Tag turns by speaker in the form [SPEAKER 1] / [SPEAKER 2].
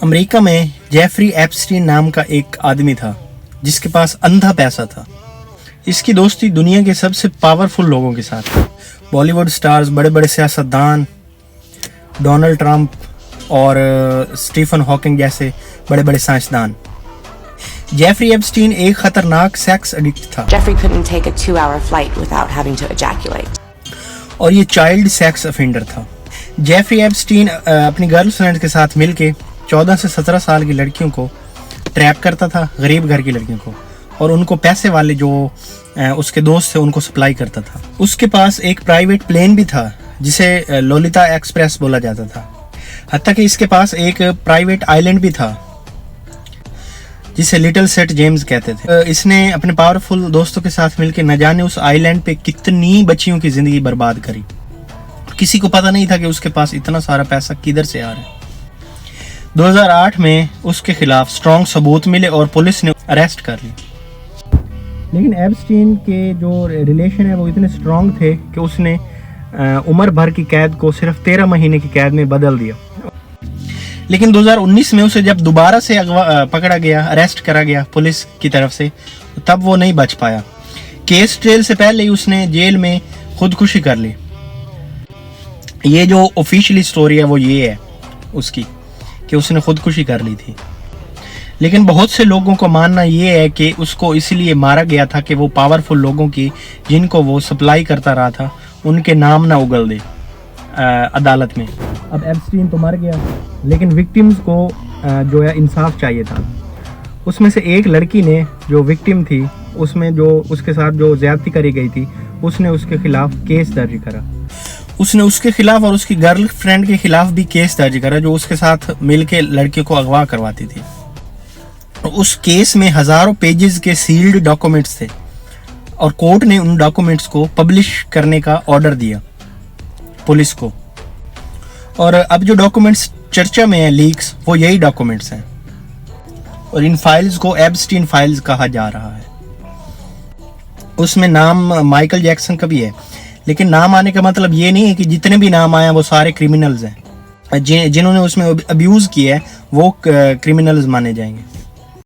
[SPEAKER 1] America में Jeffrey Epstein नाम का एक आदमी था जिसके पास अंधा पैसा था। इसकी दोस्ती दुनिया के सबसे पावरफुल लोगों के साथ थी। बॉलीवुड स्टार्स, बड़े बड़े सियासतदान, डोनाल्ड ट्रंप और स्टीफन हॉकिंग जैसे बड़े बड़े साइंसदान। जेफरी एप्स्टीन एक खतरनाक सेक्स एडिक्ट था।
[SPEAKER 2] Jeffrey couldn't take a 2-hour flight without having to ejaculate.
[SPEAKER 1] और ये चाइल्ड सेक्स ऑफेंडर था। जेफरी एप्स्टीन अपनी गर्लफ्रेंड के साथ मिलके 14 से 17 साल की लड़कियों को ट्रैप करता था, गरीब घर की लड़कियों को, और उनको पैसे वाले जो उसके दोस्त थे उनको सप्लाई करता था। उसके पास एक प्राइवेट प्लेन भी था जिसे लोलिता एक्सप्रेस बोला जाता था। हत्ता कि इसके पास एक प्राइवेट आइलैंड भी था जिसे लिटिल सेंट जेम्स कहते थे। इसने अपने पावरफुल दोस्तों के साथ मिलकर न जाने उस आइलैंड पे कितनी बच्चियों की जिंदगी बर्बाद करी। किसी को पता नहीं था कि उसके पास इतना सारा पैसा किधर से आ रहा है। 2008 में उसके खिलाफ स्ट्रॉन्ग सबूत मिले और पुलिस ने अरेस्ट कर ली। लेकिन एप्स्टीन के जो रिलेशन है वो इतने स्ट्रॉन्ग थे कि उसने उम्र भर की कैद को सिर्फ 13 महीने की कैद में बदल दिया। लेकिन 2019 में उसे जब दोबारा से पकड़ा गया, अरेस्ट करा गया पुलिस की तरफ से, तब वो नहीं बच पाया। केस ट्रेल से पहले ही उसने जेल में खुदकुशी कर ली। ये जो ऑफिशियली स्टोरी है वो ये है उसकी कि उसने खुदकुशी कर ली थी। लेकिन बहुत से लोगों को मानना ये है कि उसको इसलिए मारा गया था कि वो पावरफुल लोगों की, जिनको वो सप्लाई करता रहा था, उनके नाम ना उगल दे अदालत में। अब एप्स्टीन तो मर गया, लेकिन विक्टिम्स को जो है इंसाफ चाहिए था। उसमें से एक लड़की ने, जो विक्टिम थी, उसमें जो उसके साथ जो ज्यादती करी गई थी, उसने उसके खिलाफ केस दर्ज करा। उसने उसके खिलाफ और उसकी गर्लफ्रेंड के खिलाफ भी केस दर्ज करा जो उसके साथ मिलके लड़कियों को अगवा करवाती थी। उस केस में हजारों पेजेस के सील्ड डॉक्यूमेंट्स थे और कोर्ट ने उन डॉक्यूमेंट्स को पब्लिश करने का ऑर्डर दिया पुलिस को। और अब जो डॉक्यूमेंट्स चर्चा में है, लीक्स, वो यही डॉक्यूमेंट्स हैं और इन फाइल्स को एप्स्टीन फाइल्स कहा जा रहा है। उसमें नाम माइकल जैक्सन का भी है, लेकिन नाम आने का मतलब ये नहीं है कि जितने भी नाम आए वो सारे क्रिमिनल्स हैं। जिन्होंने उसमें अब्यूज किया है वो क्रिमिनल्स माने जाएंगे।